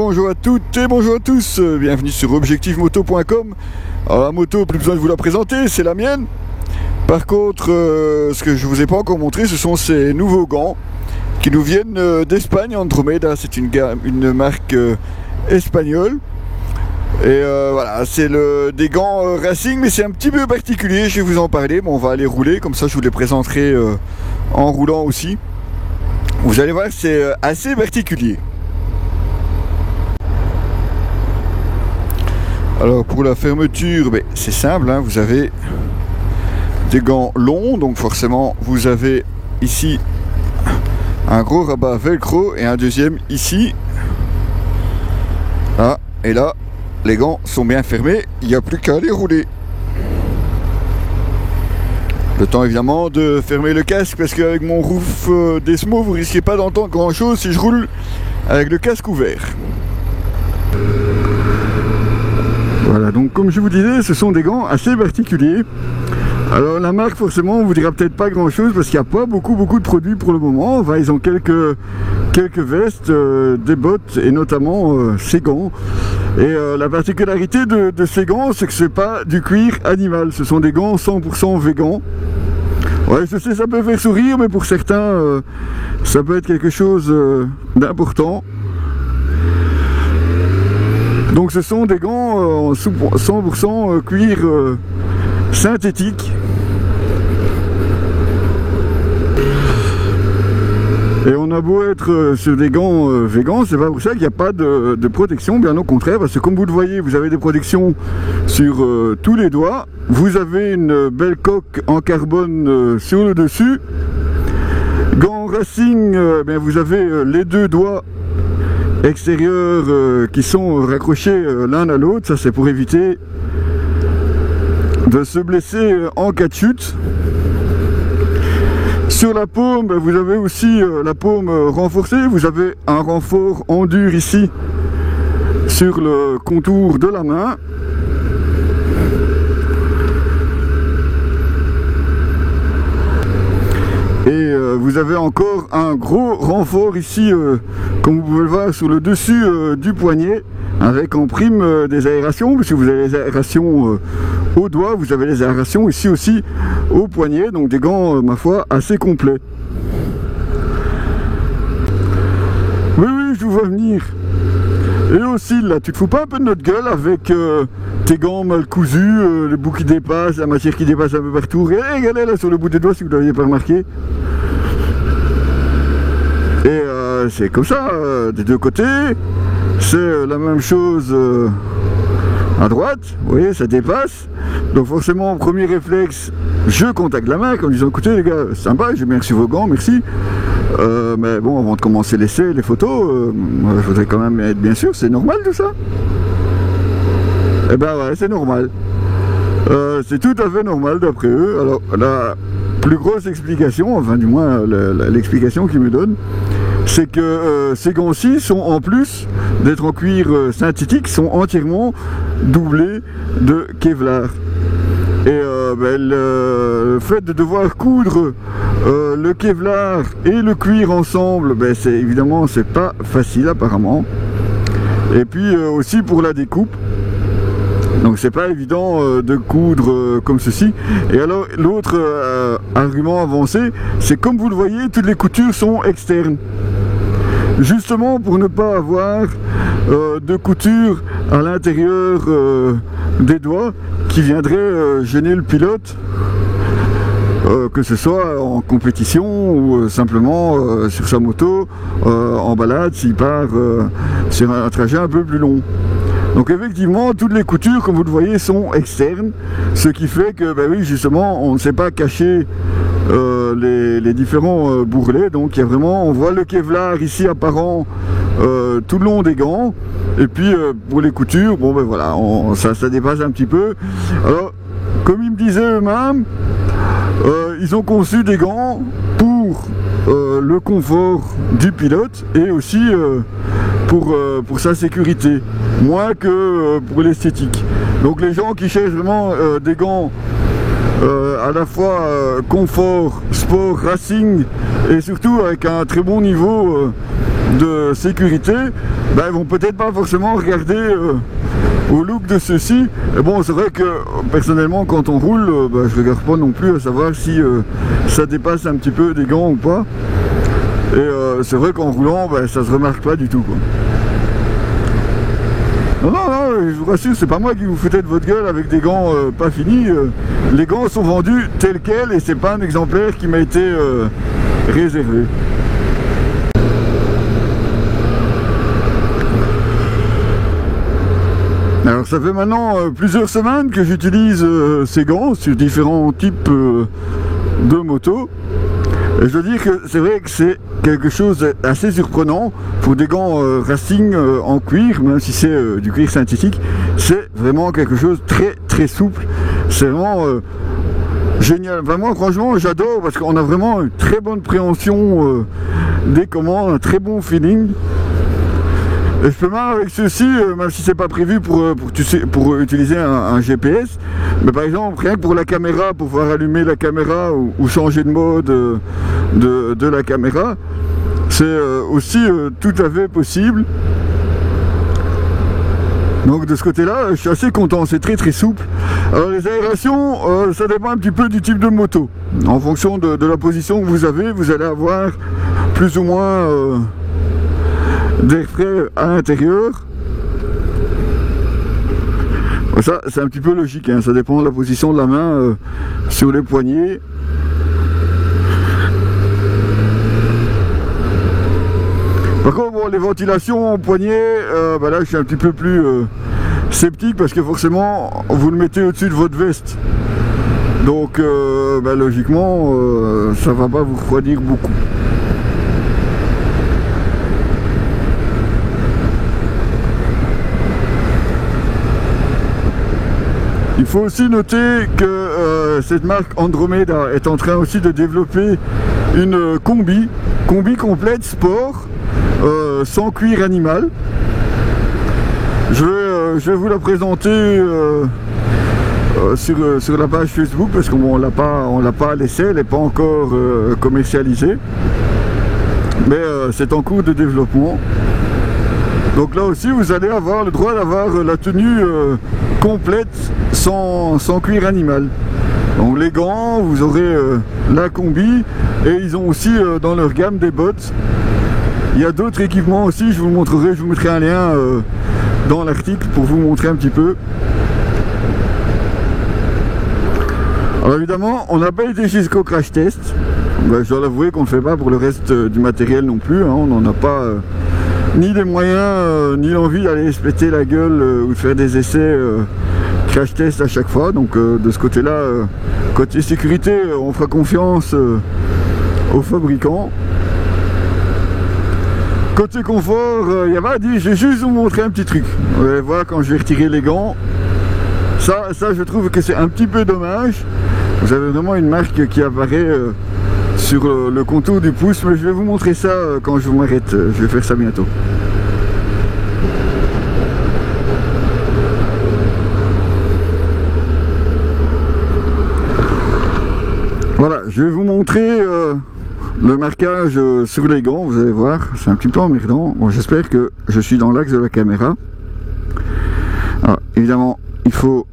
Bonjour à toutes et bonjour à tous, bienvenue sur objectivemoto.com. Alors la moto, plus besoin de vous la présenter, c'est la mienne. Par contre, ce que je vous ai pas encore montré, ce sont ces nouveaux gants qui nous viennent d'Espagne. Andromeda, c'est une marque espagnole. Et voilà, c'est des gants racing, mais c'est un petit peu particulier, je vais vous en parler. Bon, on va aller rouler, comme ça je vous les présenterai en roulant aussi. Vous allez voir, c'est assez particulier. Alors pour la fermeture, c'est simple, hein, vous avez des gants longs, donc forcément vous avez ici un gros rabat velcro et un deuxième ici. Ah, et là, les gants sont bien fermés, il n'y a plus qu'à les rouler. Le temps évidemment de fermer le casque, parce qu'avec mon roof Desmo, vous risquez pas d'entendre grand chose si je roule avec le casque ouvert. Voilà, donc comme je vous disais, ce sont des gants assez particuliers. Alors la marque, forcément, on vous dira peut-être pas grand chose parce qu'il n'y a pas beaucoup de produits pour le moment. Enfin, ils ont quelques vestes, des bottes et notamment ces gants. Et la particularité de ces gants, c'est que c'est pas du cuir animal, ce sont des gants 100% végan. Ouais, je sais, ça peut faire sourire, mais pour certains, ça peut être quelque chose d'important. Donc ce sont des gants 100% cuir synthétique. Et on a beau être sur des gants végans, c'est pas pour ça qu'il n'y a pas de protection, bien au contraire, parce que comme vous le voyez, vous avez des protections sur tous les doigts. Vous avez une belle coque en carbone sur le dessus. Gants racing, vous avez les deux doigts extérieurs qui sont raccrochés l'un à l'autre. Ça, c'est pour éviter de se blesser en cas de chute. Sur la paume, vous avez aussi la paume renforcée. Vous avez un renfort en dur ici sur le contour de la main. Et vous avez encore un gros renfort ici, comme vous pouvez le voir, sur le dessus du poignet, avec en prime des aérations, puisque vous avez les aérations au doigt, vous avez les aérations ici aussi au poignet, donc des gants, ma foi, assez complets. Oui, je vous vois venir. Et aussi, là, tu te fous pas un peu de notre gueule avec tes gants mal cousus, le bout qui dépasse, la matière qui dépasse un peu partout. Regardez là sur le bout des doigts si vous ne l'aviez pas remarqué. Et c'est comme ça, des deux côtés. C'est la même chose à droite, vous voyez, ça dépasse. Donc forcément, premier réflexe, je contacte la marque en disant, écoutez les gars, sympa, j'ai bien reçu vos gants, merci. Mais bon, avant de commencer l'essai, les photos, je voudrais quand même être bien sûr, c'est normal tout ça? Eh ben ouais, c'est normal. C'est tout à fait normal d'après eux. Alors la plus grosse explication, enfin du moins l'explication qu'ils me donnent, c'est que ces gants-ci sont, en plus d'être en cuir synthétique, sont entièrement doublés de Kevlar. Et le fait de devoir coudre le Kevlar et le cuir ensemble, c'est évidemment c'est pas facile apparemment. Et puis aussi pour la découpe. Donc c'est pas évident de coudre comme ceci. Et alors l'autre argument avancé, c'est comme vous le voyez, toutes les coutures sont externes. Justement pour ne pas avoir de couture à l'intérieur des doigts qui viendraient gêner le pilote, que ce soit en compétition ou simplement sur sa moto, en balade s'il part sur un trajet un peu plus long. Donc effectivement, toutes les coutures, comme vous le voyez, sont externes, ce qui fait que, oui, justement, on ne sait pas cacher les différents bourrelets. Donc il y a vraiment, on voit le Kevlar ici apparent tout le long des gants. Et puis pour les coutures, bon voilà, ça dépasse un petit peu. Alors, comme ils me disaient eux-mêmes, ils ont conçu des gants pour le confort du pilote et aussi pour sa sécurité, moins que pour l'esthétique. Donc les gens qui cherchent vraiment des gants à la fois confort, sport, racing et surtout avec un très bon niveau de sécurité, ben, ils vont peut-être pas forcément regarder au look de ceci. Et bon, c'est vrai que personnellement, quand on roule, ben, je regarde pas non plus à savoir si ça dépasse un petit peu des gants ou pas. Et c'est vrai qu'en roulant, ben, ça se remarque pas du tout, quoi. Non, je vous rassure, c'est pas moi qui vous foutais de votre gueule avec des gants pas finis. Les gants sont vendus tels quels et c'est pas un exemplaire qui m'a été réservé. Alors ça fait maintenant plusieurs semaines que j'utilise ces gants sur différents types de motos. Et je dois dire que c'est vrai que c'est quelque chose d'assez surprenant pour des gants racing en cuir, même si c'est du cuir synthétique. C'est vraiment quelque chose de très très souple. C'est vraiment génial. Enfin, moi franchement j'adore parce qu'on a vraiment une très bonne préhension des commandes, un très bon feeling. Et je peux même avec ceci, même si c'est pas prévu pour utiliser un GPS, mais par exemple rien que pour la caméra, pour pouvoir allumer la caméra ou changer de mode de la caméra, c'est aussi tout à fait possible. Donc de ce côté-là, je suis assez content, c'est très très souple. Alors les aérations, ça dépend un petit peu du type de moto. En fonction de la position que vous avez, vous allez avoir plus ou moins d'air frais à l'intérieur. Ça c'est un petit peu logique, hein. Ça dépend de la position de la main sur les poignets. Par contre, bon, les ventilations au poignet, bah là je suis un petit peu plus sceptique parce que forcément vous le mettez au-dessus de votre veste. Donc bah, logiquement ça va pas vous refroidir beaucoup. Il faut aussi noter que cette marque Andromeda est en train aussi de développer une combi complète sport sans cuir animal. Je vais vous la présenter sur la page Facebook parce qu'on l'a pas laissée, elle n'est pas encore commercialisée, mais c'est en cours de développement. Donc là aussi vous allez avoir le droit d'avoir la tenue complète sans cuir animal. Donc les gants, vous aurez la combi et ils ont aussi dans leur gamme des bottes. Il y a d'autres équipements aussi, je vous montrerai, je vous mettrai un lien dans l'article pour vous montrer un petit peu. Alors évidemment, on n'a pas été jusqu'au crash test. Ben, je dois l'avouer qu'on ne le fait pas pour le reste du matériel non plus, hein. On n'en a pas ni les moyens, ni l'envie d'aller se péter la gueule ou de faire des essais crash test à chaque fois. Donc de ce côté-là, côté sécurité, on fera confiance aux fabricants. Côté confort, il n'y a pas à dire, je vais juste vous montrer un petit truc. Vous allez voir quand je vais retirer les gants. Ça je trouve que c'est un petit peu dommage. Vous avez vraiment une marque qui apparaît sur le contour du pouce, mais je vais vous montrer ça quand je m'arrête. Je vais faire ça bientôt. Voilà, je vais vous montrer le marquage sur les gants, vous allez voir, c'est un petit peu emmerdant. Bon, j'espère que je suis dans l'axe de la caméra. Alors, évidemment, il faut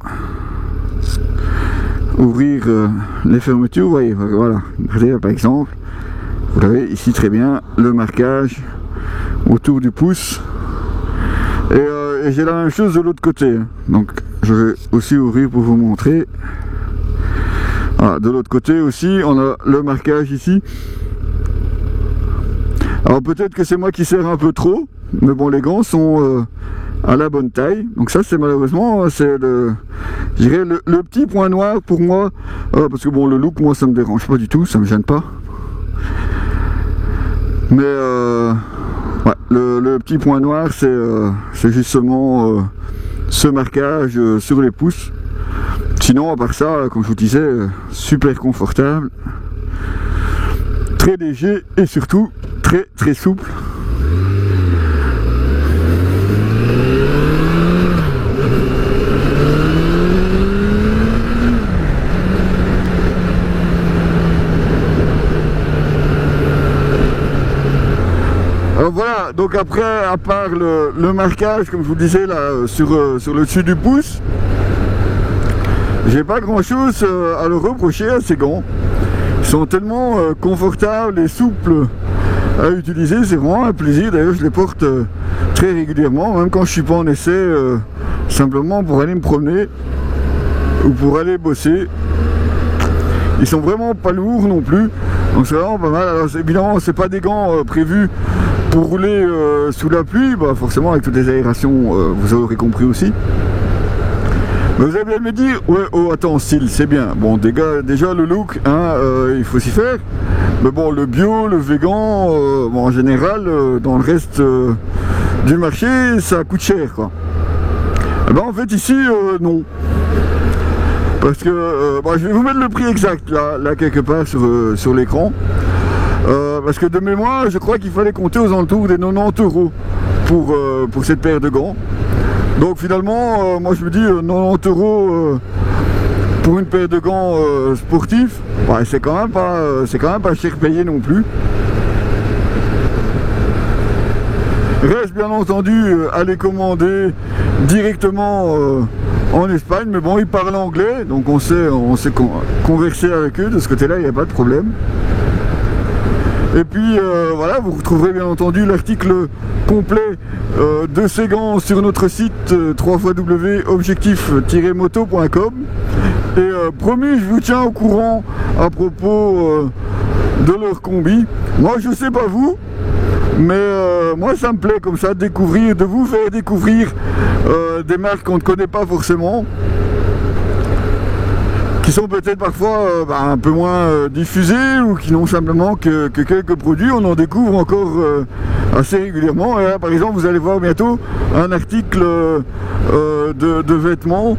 ouvrir les fermetures, vous voyez, voilà, regardez par exemple, vous avez ici très bien le marquage autour du pouce. Et j'ai la même chose de l'autre côté, donc je vais aussi ouvrir pour vous montrer. Voilà, de l'autre côté aussi, on a le marquage ici. Alors peut-être que c'est moi qui serre un peu trop, mais bon, les gants sont à la bonne taille. Donc ça, c'est malheureusement, c'est je dirais le petit point noir pour moi, parce que bon, le look, moi, ça me dérange pas du tout, ça me gêne pas. Mais ouais, le petit point noir, c'est justement ce marquage sur les pouces. Sinon, à part ça, comme je vous disais, super confortable, très léger et surtout très très souple. Alors voilà, donc après, à part le marquage, comme je vous le disais là, sur le dessus du pouce, j'ai pas grand chose à leur reprocher à ces gants. Ils sont tellement confortables et souples à utiliser, c'est vraiment un plaisir. D'ailleurs, je les porte très régulièrement, même quand je suis pas en essai, simplement pour aller me promener ou pour aller bosser. Ils sont vraiment pas lourds non plus, donc c'est vraiment pas mal. Alors évidemment, c'est pas des gants prévus pour rouler sous la pluie, bah, forcément avec toutes les aérations, vous aurez compris aussi. Mais vous allez bien me dire, ouais, oh attends, style, c'est bien. Bon, déjà le look, hein, il faut s'y faire. Mais bon, le bio, le végan, bon, en général, dans le reste du marché, ça coûte cher, quoi. Et ben en fait ici, non. Parce que, bon, je vais vous mettre le prix exact, là quelque part sur l'écran. Parce que de mémoire, je crois qu'il fallait compter aux alentours des 90 € pour cette paire de gants. Donc finalement, moi je me dis 90 € pour une paire de gants sportifs, ouais, c'est quand même pas cher payé non plus. Reste bien entendu à les commander directement en Espagne, mais bon, ils parlent anglais, donc on sait converser avec eux, de ce côté-là il n'y a pas de problème. Et puis voilà, vous retrouverez bien entendu l'article complet de ces gants sur notre site www.objectif-moto.com. Et promis, je vous tiens au courant à propos de leur combi. Moi je sais pas vous, mais moi ça me plaît comme ça de vous faire découvrir des marques qu'on ne connaît pas forcément, qui sont peut-être parfois un peu moins diffusés, ou qui n'ont simplement que quelques produits. On en découvre encore assez régulièrement. Et là, par exemple, vous allez voir bientôt un article de vêtements,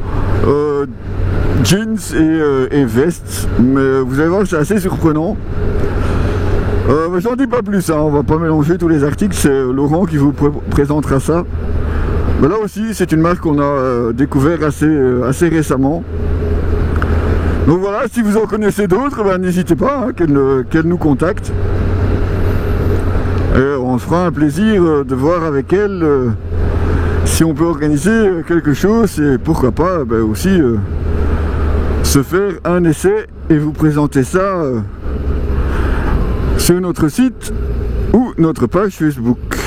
jeans et vestes, mais vous allez voir, c'est assez surprenant. Mais j'en dis pas plus, hein, on va pas mélanger tous les articles, c'est Laurent qui vous présentera ça. Mais là aussi, c'est une marque qu'on a découvert assez récemment. Donc voilà, si vous en connaissez d'autres, ben, n'hésitez pas, hein, qu'elle nous contacte. Et on se fera un plaisir de voir avec elle si on peut organiser quelque chose, et pourquoi pas ben, aussi se faire un essai et vous présenter ça sur notre site ou notre page Facebook.